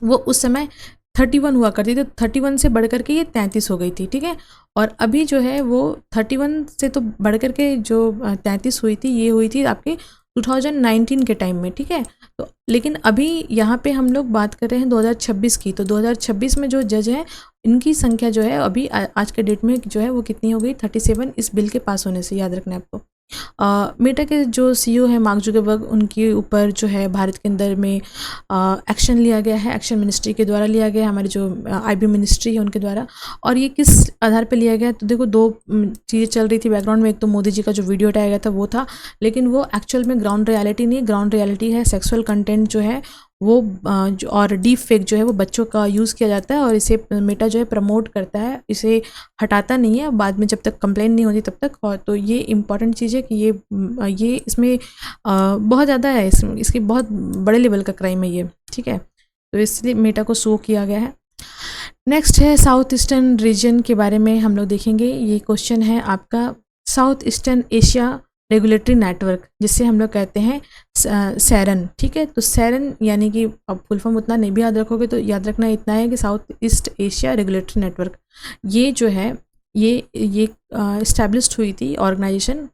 S1: वो उस समय 31 हुआ करती थी, तो 31 से बढ़ करके ये 33 हो गई थी, ठीक है। और अभी जो है वो 31 से तो बढ़ करके जो 33 हुई थी, ये हुई थी आपके 2019 के टाइम में, ठीक है। तो लेकिन अभी यहाँ पे हम लोग बात कर रहे हैं 2026 की, तो 2026 में जो जज हैं इनकी संख्या जो है अभी आज के डेट में जो है वो कितनी हो गई, 37, इस बिल के पास होने से, याद रखना है आपको। मेटा के जो सीईओ है मार्क जुकरबर्ग, उनके ऊपर जो है भारत के अंदर में एक्शन लिया गया है, एक्शन मिनिस्ट्री के द्वारा लिया गया है, हमारी जो आईबी मिनिस्ट्री है उनके द्वारा। और ये किस आधार पे लिया गया, तो देखो दो चीज़ें चल रही थी बैकग्राउंड में। एक तो मोदी जी का जो वीडियो हटाया गया था वो था, लेकिन वो एक्चुअल में ग्राउंड रियलिटी नहीं, ग्राउंड रियलिटी है सेक्सुअल कंटेंट जो है वो और डीप फेक जो है वो बच्चों का यूज़ किया जाता है, और इसे मेटा जो है प्रमोट करता है, इसे हटाता नहीं है बाद में जब तक कंप्लेंट नहीं होती तब तक। और तो ये इम्पॉर्टेंट चीज़ है कि ये इसमें बहुत ज़्यादा है, इसकी बहुत बड़े लेवल का क्राइम है ये, ठीक है। तो इसलिए मेटा को सो किया गया है। नेक्स्ट है साउथ ईस्टर्न रीजन के बारे में हम लोग देखेंगे। ये क्वेश्चन है आपका, south eastern Asia regulatory network, जिससे हम लोग कहते हैं सैरन, ठीक है। तो सैरन यानी कि अब फुल फॉर्म उतना नहीं भी याद रखोगे तो याद रखना इतना है कि south east Asia regulatory network, ये जो है ये इस्टेब्लिश्ड हुई थी ऑर्गेनाइजेशन।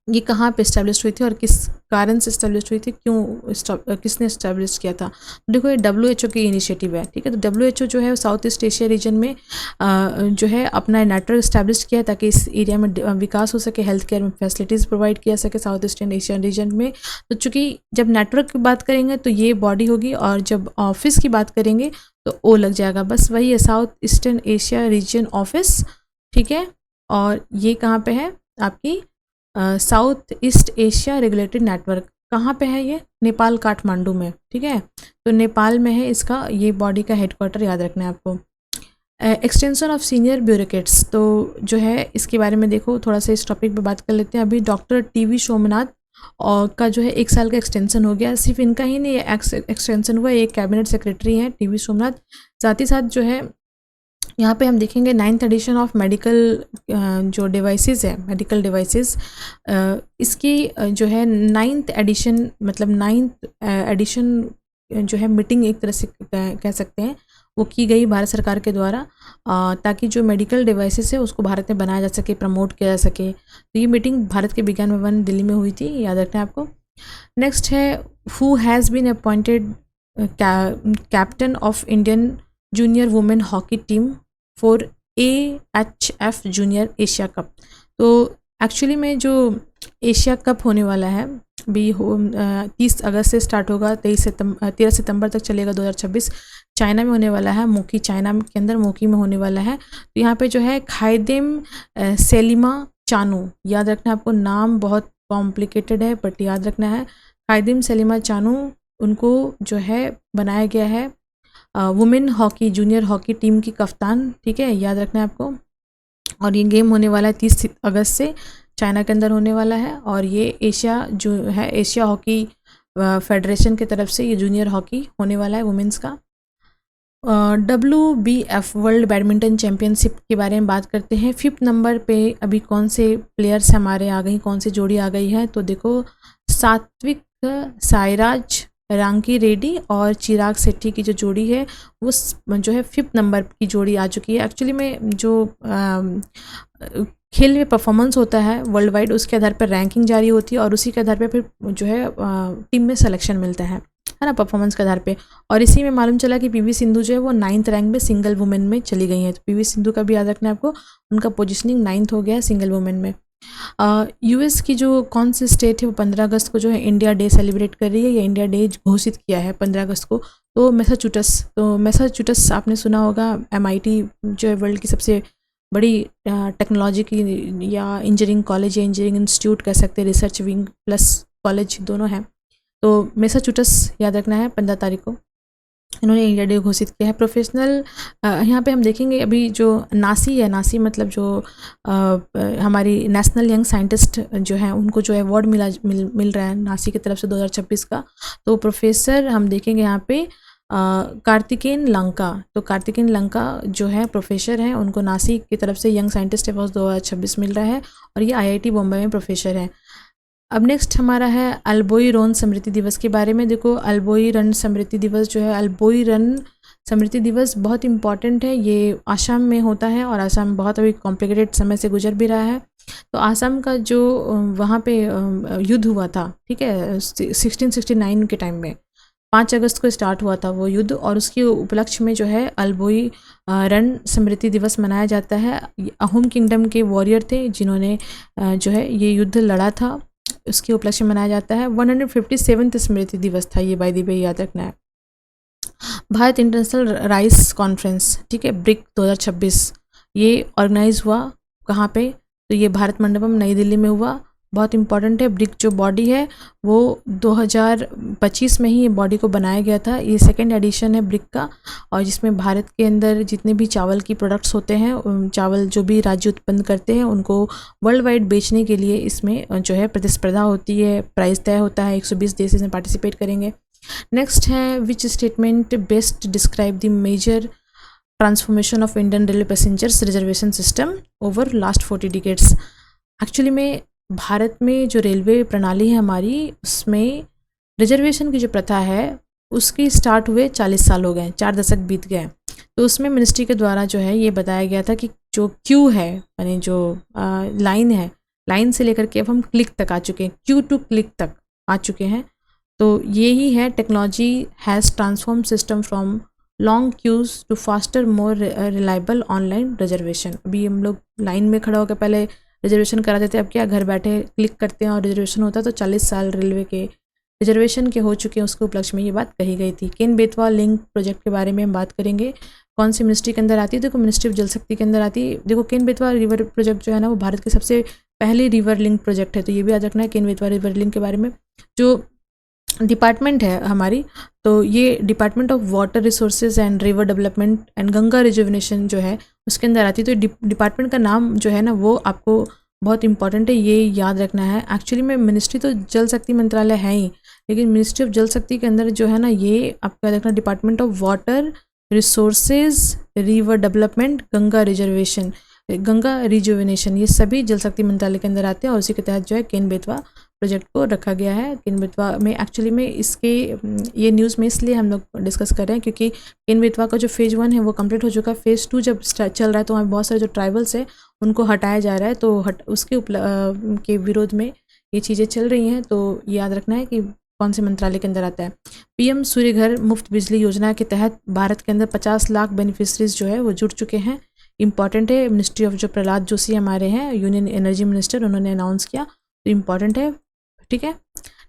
S1: ये कहाँ पे इस्टेब्लिश हुई थी और किस कारण से इस्टेब्लिश हुई थी, किसने इस्टेब्लिश किया था। देखो ये WHO की इनिशिएटिव है, ठीक है। तो WHO जो है साउथ ईस्ट एशिया रीजन में जो है अपना नेटवर्क इस्टेब्लिश किया ताकि इस एरिया में विकास हो सके, हेल्थ केयर में फैसिलिटीज़ प्रोवाइड किया सके साउथ ईस्टर्न एशिया रीजन में। तो चूँकि जब नेटवर्क की बात करेंगे तो ये बॉडी होगी, और जब ऑफिस की बात करेंगे तो ओ लग जाएगा, बस वही है, south eastern Asia region office, ठीक है। और ये कहाँ पे है आपकी south east Asia regulatory network, कहाँ पे है ये, नेपाल काठमांडू में, ठीक है। तो नेपाल में है इसका, ये बॉडी का हेडक्वार्टर, याद रखना है आपको। एक्सटेंशन ऑफ सीनियर ब्यूरोक्रेट्स, तो जो है इसके बारे में देखो थोड़ा सा इस टॉपिक पे बात कर लेते हैं। अभी डॉक्टर TV सोमनाथ और का जो है 1 साल का एक्सटेंशन हो गया। सिर्फ इनका ही नहीं एक्सटेंशन हुआ, एक कैबिनेट सेक्रेटरी हैं TV सोमनाथ। साथ ही साथ जो है यहाँ पे हम देखेंगे 9th एडिशन ऑफ मेडिकल जो डिवाइसेस है, मेडिकल डिवाइसेस, इसकी जो है 9th एडिशन, मतलब 9th एडिशन जो है मीटिंग एक तरह से कह सकते हैं, वो की गई भारत सरकार के द्वारा, ताकि जो मेडिकल डिवाइसेस है उसको भारत में बनाया जा सके, प्रमोट किया जा सके। तो ये मीटिंग भारत के विज्ञान भवन दिल्ली में हुई थी, याद रखना है आपको। नेक्स्ट है, who has been appointed captain of Indian junior women hockey team for AHF junior Asia cup. तो एक्चुअली में जो एशिया कप होने वाला है भी 30 अगस्त से स्टार्ट होगा, 13 सितंबर तक चलेगा 2026, चाइना में होने वाला है, मोकी चाइना के अंदर मोकी में होने वाला है। तो यहाँ पे जो है खाइदिम सेलिमा चानू, याद रखना है आपको, नाम बहुत कॉम्प्लिकेटेड है बट याद रखना है। खाइदिम सेलिमा चानू, उनको जो है बनाया गया है women hockey junior hockey team की कप्तान, ठीक है, याद रखना है आपको। और ये गेम होने वाला है 30 अगस्त से, चाइना के अंदर होने वाला है। और ये एशिया जो है, एशिया हॉकी फेडरेशन की तरफ से ये जूनियर हॉकी होने वाला है वुमेंस का। WBF वर्ल्ड बैडमिंटन चैम्पियनशिप के बारे में बात करते हैं। 5th नंबर पे अभी कौन से प्लेयर्स हमारे आ गई, कौन सी जोड़ी आ गई है, तो देखो सात्विक साईराज रांकी रेड्डी और चिराग शेट्टी की जो जोड़ी है वो जो है 5th नंबर की जोड़ी आ चुकी है। एक्चुअली में जो खेल में परफॉर्मेंस होता है वर्ल्ड वाइड, उसके आधार पर रैंकिंग जारी होती है और उसी के आधार पर फिर जो है टीम में सिलेक्शन मिलता है ना, परफॉर्मेंस के आधार पे। और इसी में मालूम चला कि PV सिंधु जो है वो 9th रैंक में सिंगल वुमेन में चली गई हैं। तो PV सिंधु का भी याद रखना है आपको, उनका पोजिशनिंग 9th हो गया है सिंगल वुमेन में। US की जो कौन सी स्टेट है वो 15 अगस्त को जो है इंडिया डे सेलिब्रेट कर रही है, या इंडिया डे घोषित किया है 15 अगस्त को, तो मैसाचुसेट्स आपने सुना होगा, MIT जो है वर्ल्ड की सबसे बड़ी टेक्नोलॉजी की या इंजीनियरिंग कॉलेज या इंजीनियरिंग इंस्टीट्यूट कह सकते हैं, रिसर्च विंग प्लस कॉलेज दोनों हैं। तो मैसाचुसेट्स याद रखना है, 15 तारीख को इन्होंने इंडिया डे घोषित किया है। प्रोफेशनल यहाँ पे हम देखेंगे अभी जो नासी है, नासी मतलब जो हमारी नेशनल यंग साइंटिस्ट जो है उनको जो अवार्ड मिल रहा है नासी की तरफ से 2026 का। तो प्रोफेसर हम देखेंगे यहाँ पे कार्तिकेन लंका, तो कार्तिकेन लंका जो है प्रोफेसर हैं, उनको नासी की तरफ से यंग साइंटिस्ट अवार्ड 2026 मिल रहा है और ये IIT बॉम्बे में प्रोफेसर हैं। अब नेक्स्ट हमारा है अल्बोई रोन स्मृति दिवस के बारे में। देखो अल्बोई रन स्मृति दिवस जो है, अल्बोई रन स्मृति दिवस बहुत इम्पॉर्टेंट है, ये आसाम में होता है और आसाम बहुत अभी कॉम्प्लिकेटेड समय से गुजर भी रहा है। तो आसाम का जो वहाँ पे युद्ध हुआ था, ठीक है, 1669 के टाइम में 5 अगस्त को स्टार्ट हुआ था वो युद्ध, और उसके उपलक्ष्य में जो है अल्बोई रण स्मृति दिवस मनाया जाता है। अहोम किंगडम के वॉरियर थे जिन्होंने जो है ये युद्ध लड़ा था, उसके उपलक्ष्य में मनाया जाता है। 157वां स्मृति दिवस था ये, बाय द वे याद रखना है। भारत इंटरनेशनल राइस कॉन्फ्रेंस, ठीक है, ब्रिक 2026, ये ऑर्गेनाइज हुआ कहाँ पे, तो ये भारत मंडपम नई दिल्ली में हुआ। बहुत इंपॉर्टेंट है, ब्रिक जो बॉडी है वो 2025 में ही ये बॉडी को बनाया गया था। ये सेकेंड एडिशन है ब्रिक का, और जिसमें भारत के अंदर जितने भी चावल की प्रोडक्ट्स होते हैं, चावल जो भी राज्य उत्पन्न करते हैं उनको वर्ल्ड वाइड बेचने के लिए इसमें जो है प्रतिस्पर्धा होती है, प्राइस तय होता है, 120 देश इसमें पार्टिसिपेट करेंगे। नेक्स्ट है, which statement best describe the major transformation of Indian railway passengers reservation system over last 40 decades. Actually में भारत में जो रेलवे प्रणाली है हमारी, उसमें रिजर्वेशन की जो प्रथा है उसकी स्टार्ट हुए 40 साल हो गए, 4 दशक बीत गए। तो उसमें मिनिस्ट्री के द्वारा जो है ये बताया गया था कि जो क्यू है, यानी जो लाइन है, लाइन से लेकर के अब हम क्लिक तक आ चुके हैं, क्यू टू क्लिक तक आ चुके हैं। तो यही है, technology has transform system from long queues to faster more reliable online reservation. अभी हम लोग लाइन में खड़ा होकर पहले रिजर्वेशन कराते थे, अब क्या घर बैठे क्लिक करते हैं और रिजर्वेशन होता है। तो 40 साल रेलवे के रिजर्वेशन के हो चुके हैं, उसके उपलक्ष्य में ये बात कही गई थी। केन बेतवा लिंक प्रोजेक्ट के बारे में हम बात करेंगे, कौन सी मिनिस्ट्री के अंदर आती है, देखो मिनिस्ट्री ऑफ जल शक्ति के अंदर आती है। देखो केन बेतवा रिवर प्रोजेक्ट जो है ना, वो भारत के सबसे पहले रिवर लिंक प्रोजेक्ट है, तो ये भी याद रखना है केन बेतवा रिवर लिंक के बारे में। जो डिपार्टमेंट है हमारी, तो ये department of water resources and river development and Ganga rejuvenation जो है उसके अंदर आती है। तो डिपार्टमेंट का नाम जो है ना वो आपको बहुत इंपॉर्टेंट है, ये याद रखना है। एक्चुअली में मिनिस्ट्री तो जल शक्ति मंत्रालय है ही, लेकिन मिनिस्ट्री ऑफ जल शक्ति के अंदर जो है ना ये आपको याद रखना, department of water resources river development Ganga reservation Ganga rejuvenation, ये सभी जल शक्ति मंत्रालय के अंदर आते हैं, और उसी के तहत जो है केन बेतवा प्रोजेक्ट को रखा गया है। केन बेतवा में एक्चुअली में इसके ये न्यूज़ में इसलिए हम लोग डिस्कस कर रहे हैं क्योंकि केन बेतवा का जो फेज़ 1 है वो कंप्लीट हो चुका है। फेज़ 2 जब चल रहा है तो वहाँ बहुत सारे जो ट्राइबल्स है उनको हटाया जा रहा है, तो उसके के विरोध में ये चीज़ें चल रही हैं। तो याद रखना है कि कौन से मंत्रालय के अंदर आता है। पीएम सूर्य घर मुफ्त बिजली योजना के तहत भारत के अंदर 50 लाख बेनिफिशरीज जो है वो जुड़ चुके हैं। इंपॉर्टेंट है, मिनिस्ट्री ऑफ जो प्रहलाद जोशी हमारे हैं यूनियन एनर्जी मिनिस्टर, उन्होंने अनाउंस किया, तो इम्पॉर्टेंट है, ठीक है।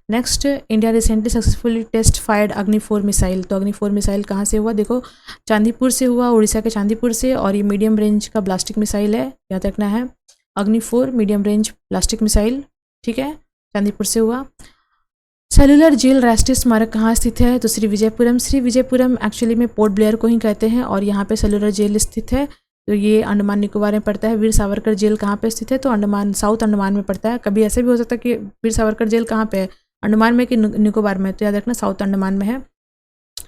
S1: Next, India recently successfully test fired Agni 4 missile. तो अग्नि 4 मिसाइल कहाँ से हुआ, देखो चांदीपुर से हुआ, उड़ीसा के चांदीपुर से, और ये मीडियम रेंज का ब्लास्टिक मिसाइल है, याद रखना है। अग्नि 4 मीडियम रेंज प्लास्टिक मिसाइल, ठीक है, चांदीपुर से हुआ। सेलुलर जेल राष्ट्रीय स्मारक कहाँ स्थित है, तो श्री विजयपुरम। श्री विजयपुरम एक्चुअली में पोर्ट ब्लेयर को ही कहते हैं, और यहाँ पे सेलुलर जेल स्थित है, तो ये अंडमान निकोबार में पड़ता है। वीर सावरकर जेल कहाँ पे स्थित है, तो अंडमान, साउथ अंडमान में पड़ता है। कभी ऐसे भी हो सकता है कि वीर सावरकर जेल कहाँ पे है, अंडमान में कि निकोबार में, तो याद रखना साउथ अंडमान में है।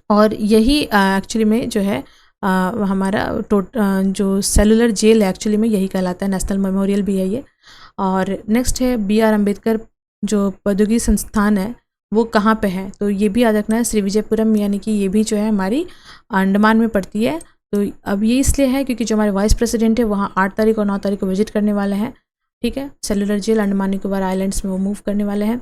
S1: और यही एक्चुअली में जो है हमारा जो सेलुलर जेल है एक्चुअली में यही कहलाता है, नेशनल मेमोरियल भी है ये। और नेक्स्ट है BR अम्बेडकर जो प्रौद्योगिकी संस्थान है वो कहाँ पे है, तो ये भी याद रखना है, श्री विजयपुरम, यानी कि ये भी जो है हमारी अंडमान में पड़ती है। तो अब ये इसलिए है क्योंकि जो हमारे वाइस प्रेसिडेंट है वहाँ 8 तारीख और 9 तारीख को विजिट करने वाले हैं, ठीक है। Cellular jail Andaman Nicobar islands में वो मूव करने वाले हैं।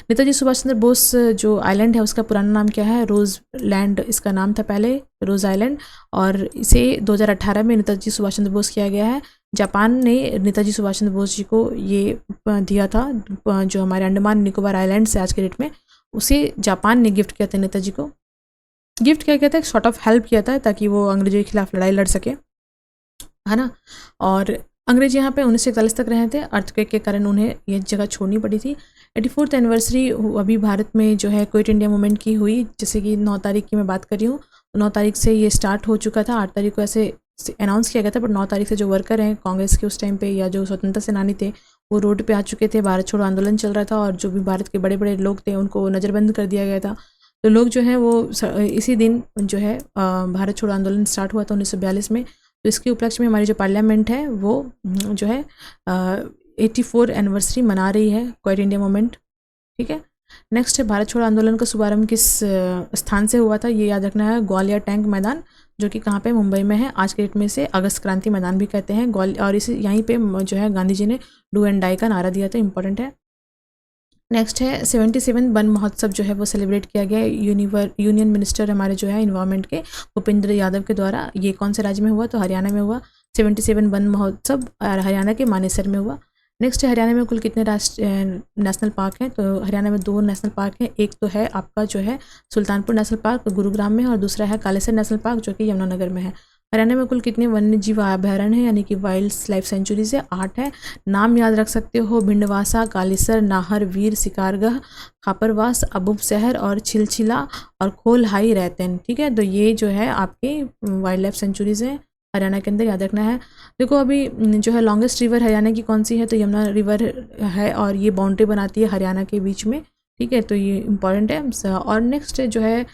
S1: नेताजी सुभाष चंद्र बोस जो आइलैंड है उसका पुराना नाम क्या है, रोज़ लैंड इसका नाम था पहले, रोज़ आइलैंड, और इसे 2018 में नेताजी सुभाष चंद्र बोस किया गया है। जापान ने नेताजी सुभाष चंद्र बोस जी को ये दिया था, जो हमारे अंडमान निकोबार आइलैंड्स है आज के डेट में, उसे जापान ने गिफ्ट किया था नेताजी को। गिफ्ट क्या किया था, एक सॉर्ट ऑफ हेल्प किया था ताकि वो अंग्रेजों के खिलाफ लड़ाई लड़ सके, है ना। और अंग्रेज यहाँ पे 1941 तक रहे थे, अर्थक्वेक के कारण उन्हें ये जगह छोड़नी पड़ी थी। 84th एनिवर्सरी अभी भारत में जो है क्विट इंडिया मूवमेंट की हुई, जैसे कि 9 तारीख की मैं बात कर रही हूँ, तो 9 तारीख से ये स्टार्ट हो चुका था। 8 तारीख को ऐसे अनाउंस किया गया था, बट 9 तारीख से जो वर्कर हैं कांग्रेस के उस टाइम पे या जो स्वतंत्रता सेनानी थे वो रोड पे आ चुके थे। भारत छोड़ो आंदोलन चल रहा था, और जो भी भारत के बड़े बड़े लोग थे उनको नज़रबंद कर दिया गया था। तो लोग जो हैं वो इसी दिन जो है भारत छोड़ो आंदोलन स्टार्ट हुआ था 1942 में। तो इसके उपलक्ष्य में हमारी जो पार्लियामेंट है वो जो है 84 एनिवर्सरी मना रही है क्विट इंडिया मूवमेंट, ठीक है। नेक्स्ट है, भारत छोड़ो आंदोलन का शुभारंभ किस स्थान से हुआ था, ये याद रखना है, ग्वालियर टैंक मैदान जो कि कहाँ पे, मुंबई में है। आज के डेट में इसे अगस्त क्रांति मैदान भी कहते हैं। और इस यहीं पे जो है गांधी जी ने डू एंड डाई का नारा दिया था, इंपॉर्टेंट है। नेक्स्ट है 77 वन महोत्सव जो है वो सेलिब्रेट किया गया यूनियन मिनिस्टर हमारे जो है इन्वायरमेंट के भूपेंद्र यादव के द्वारा। ये कौन से राज्य में हुआ, तो हरियाणा में हुआ। 77 वन महोत्सव हरियाणा के मानेसर में हुआ। नेक्स्ट है हरियाणा में कुल कितने नेशनल पार्क हैं, तो हरियाणा में 2 नेशनल पार्क हैं। एक तो है आपका जो है सुल्तानपुर नेशनल पार्क गुरुग्राम में, और दूसरा है कालेसर नेशनल पार्क जो कि यमुनानगर में है। हरियाणा में कुल कितने वन्य जीव अभयारण्य हैं, यानी कि वाइल्ड लाइफ सेंचुरीज है, 8 है। नाम याद रख सकते हो, भिंडवासा, कालेसर, नाहर, वीर, शिकारगढ़, खापरवास, अबूब शहर और छिलछिला और खोलहाई रैतन। ठीक है, तो ये जो है आपके वाइल्ड लाइफ सेंचुरीज हैं हरियाणा के अंदर, याद रखना है। देखो अभी जो है लॉन्गेस्ट रिवर हरियाणा की कौन सी है, तो यमुना रिवर है, और ये बाउंड्री बनाती है हरियाणा के बीच में। ठीक है, तो ये इंपॉर्टेंट है। और नेक्स्ट जो है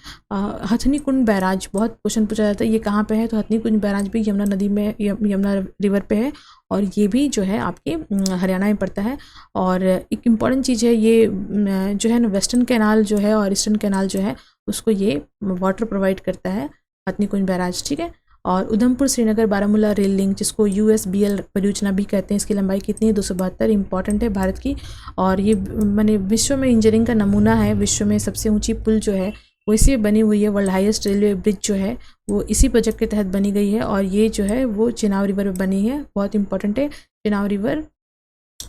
S1: हथनी कुंड बैराज, बहुत क्वेश्चन पूछा जाता है, ये कहाँ पे है, तो हथनी कुंड बैराज भी यमुना नदी में, यमुना रिवर पे है, और ये भी जो है आपके हरियाणा में पड़ता है। और एक इम्पॉर्टेंट चीज़ है, ये जो है ना वेस्टर्न कैनाल जो है और ईस्टर्न कैनाल जो है उसको ये वाटर प्रोवाइड करता है, हथनी कुंड बैराज। ठीक है, और उधमपुर श्रीनगर बारामूला रेल लिंक, जिसको USBL परियोजना भी कहते हैं, इसकी लंबाई कितनी है, 272, इंपॉर्टेंट है भारत की। और ये मैंने विश्व में इंजीनियरिंग का नमूना है, विश्व में सबसे ऊंची पुल जो है वो इसी बनी हुई है। वर्ल्ड हाईएस्ट रेलवे ब्रिज जो है वो इसी प्रोजेक्ट के तहत बनी गई है, और ये जो है वो चिनाब रिवर में बनी है, बहुत इंपॉर्टेंट है। चिनाब रिवर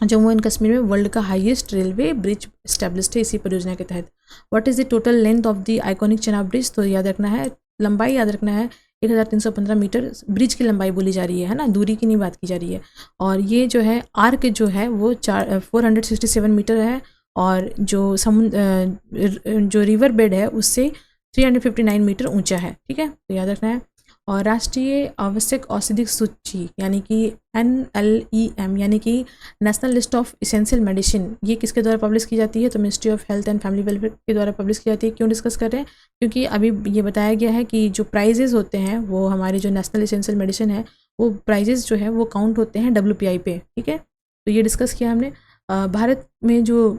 S1: जम्मू एंड कश्मीर में वर्ल्ड का हाईएस्ट रेलवे ब्रिज स्टैब्लिश्ड है इसी परियोजना के तहत। What is the total length of the iconic Chenab bridge, तो याद रखना है, लंबाई याद रखना है 1315 मीटर ब्रिज की लंबाई बोली जा रही है ना, दूरी की नहीं बात की जा रही है। और ये जो है आर्क जो है वो 467 मीटर है, और जो जो रिवर बेड है उससे 359 मीटर ऊंचा है। ठीक है, तो याद रखना है। और राष्ट्रीय आवश्यक औषधिक सूची यानी कि NLEM यानी कि national list of essential medicine, ये किसके द्वारा पब्लिश की जाती है, तो ministry of health and family welfare के द्वारा पब्लिश की जाती है। क्यों डिस्कस कर रहे हैं, क्योंकि अभी ये बताया गया है कि जो प्राइजेज़ होते हैं वो हमारी जो नेशनल इसेंशियल मेडिसिन है वो प्राइजेज़ जो है वो काउंट होते हैं WPI पे। ठीक है, तो ये डिस्कस किया हमने। भारत में जो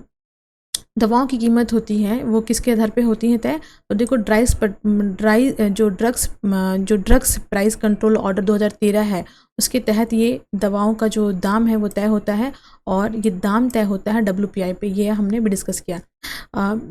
S1: दवाओं की कीमत होती है वो किसके आधार पे होती है तय, तो देखो जो ड्रग्स प्राइस कंट्रोल ऑर्डर 2013 है उसके तहत ये दवाओं का जो दाम है वो तय होता है, और ये दाम तय होता है WPI पे, ये हमने भी डिस्कस किया।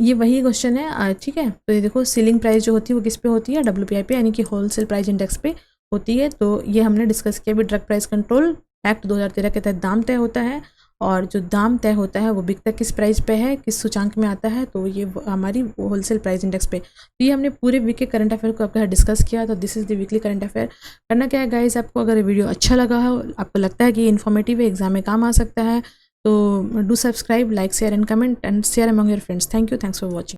S1: ये वही क्वेश्चन है। ठीक है, तो ये देखो सीलिंग प्राइस जो होती है वो किस पे होती है, WPI पे, यानी कि होलसेल प्राइस इंडेक्स पे होती है। तो ये हमने डिस्कस किया भी, ड्रग प्राइस कंट्रोल एक्ट 2013 के तहत दाम तय होता है, और जो दाम तय होता है वो बिकता किस प्राइस पे है, किस सूचांक में आता है, तो ये हमारी होलसेल प्राइस इंडेक्स पे। तो ये हमने पूरे वीक के करंट अफेयर को आपके साथ डिस्कस किया। तो this is the weekly current affair. करना क्या है गाइस, आपको अगर वीडियो अच्छा लगा हो, आपको लगता है कि ये इन्फॉर्मेटिव है, एग्जाम में काम आ सकता है, तो do subscribe, like, share and comment and share among your friends. Thank you, thanks for watching.